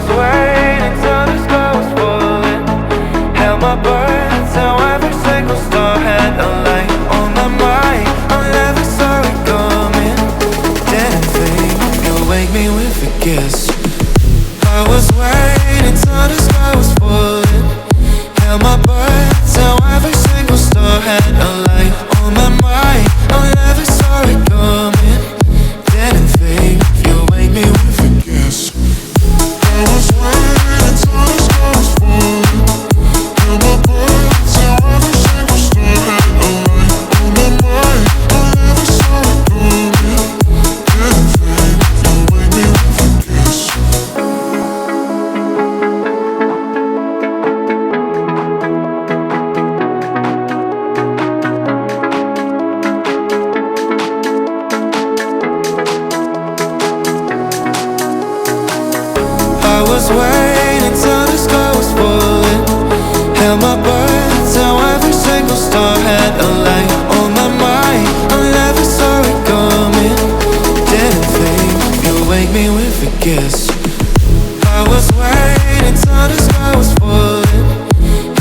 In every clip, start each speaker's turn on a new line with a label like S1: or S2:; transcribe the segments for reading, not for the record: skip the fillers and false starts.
S1: was waiting till the sky was falling. Held my breath till every single star had a light on my mind. I never saw it coming. Didn't think you'd wake me with a kiss. I was waiting till the sky was falling. Held my breath till every single star had a light on my mind. I never saw it coming. Didn't think you'd wake me with a kiss. I was waiting till the sky was falling. Held my breath till every single star had a light on my mind. I never saw it coming. Didn't think you'd wake me with a kiss. I was waiting till the sky was falling. Held my breath till every single star had a light on my mind. I never saw it coming. Didn't think you'd wake me with a kiss. I was waiting till the sky was falling.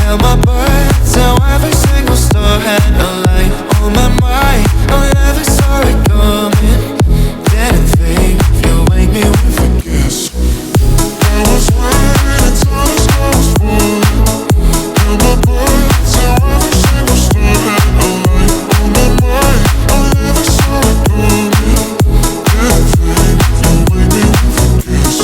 S1: Held my breath till every single star had a light on my mind. I never saw it coming. Didn't think you'd wake me with a kiss. I was waiting till the sky was falling. Held my breath till every single star had a light on my mind. I never saw it coming. Didn't think you'd wake me with a kiss.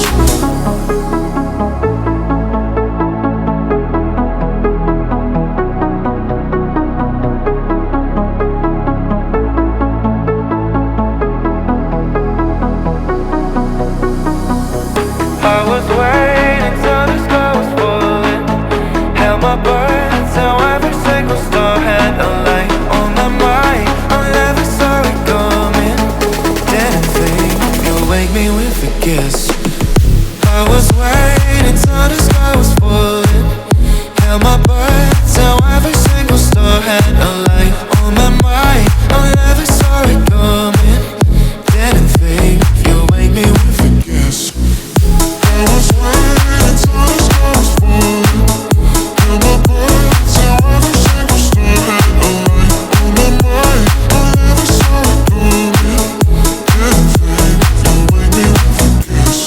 S1: I was waiting till the sky was falling. Held my breath till every single star had a light on my mind. I never saw it coming. Didn't think you'd wake me with a kiss. I was waiting till the sky was falling. Held my breath till every single star had a light on my mind. I never saw it coming. Didn't think you'd wake me with a kiss. I was waiting till the sky was falling. Held my breath till every single star had a light on my mind. I never saw it coming. Didn't think you'd wake me with a kiss.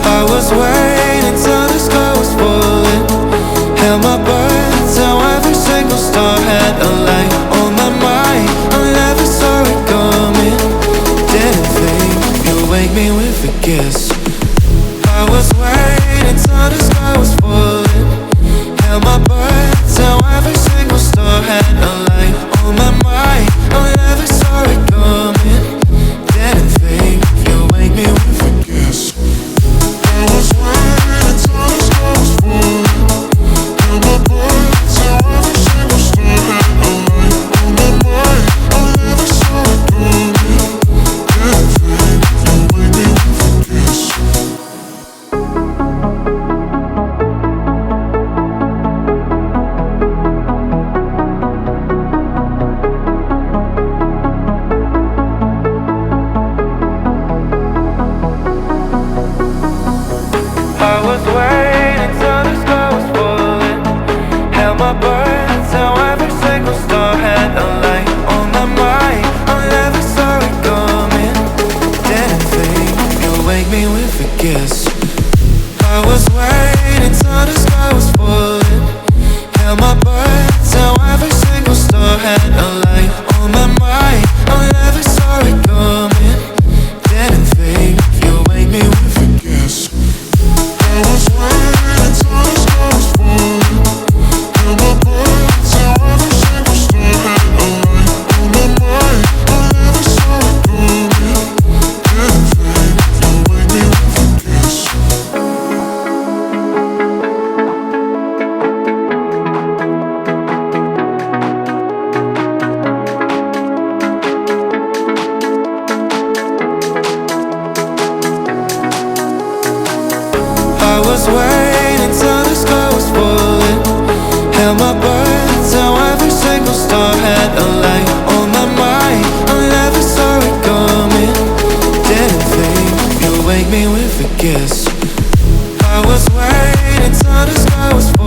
S1: I was waiting till the sky was falling. Held my breath till every single star had a light on my mind. I never saw it coming. Didn't think you'd wake me with a kiss. I was waiting till the sky was falling. Held my breath till every single star had a light on my mind. I never saw it coming. Didn't think you'd wake me with a kiss. I was waiting till the sky was falling. Held my breath till every single star had a light on my mind. I never saw it coming. Didn't think you'd wake me with a kiss. I was waiting till the sky was falling. Held my breath till every single star had a light on my mind. I never saw it coming. Didn't think you'd wake me with a kiss. I was waiting till the sky was falling. Held my breath till every single star had a light on my mind. I never saw it coming. Didn't think you'd wake me with a kiss. I was waiting till the sky was falling. Held my breath till every single star had a light on my mind. I never saw it coming. Didn't think you'd wake me with a kiss. was waiting till the sky was falling. Held my breath till every single star had a light on my mind. I never saw it coming. Didn't think you'd wake me with a kiss. I was waiting till the sky was falling.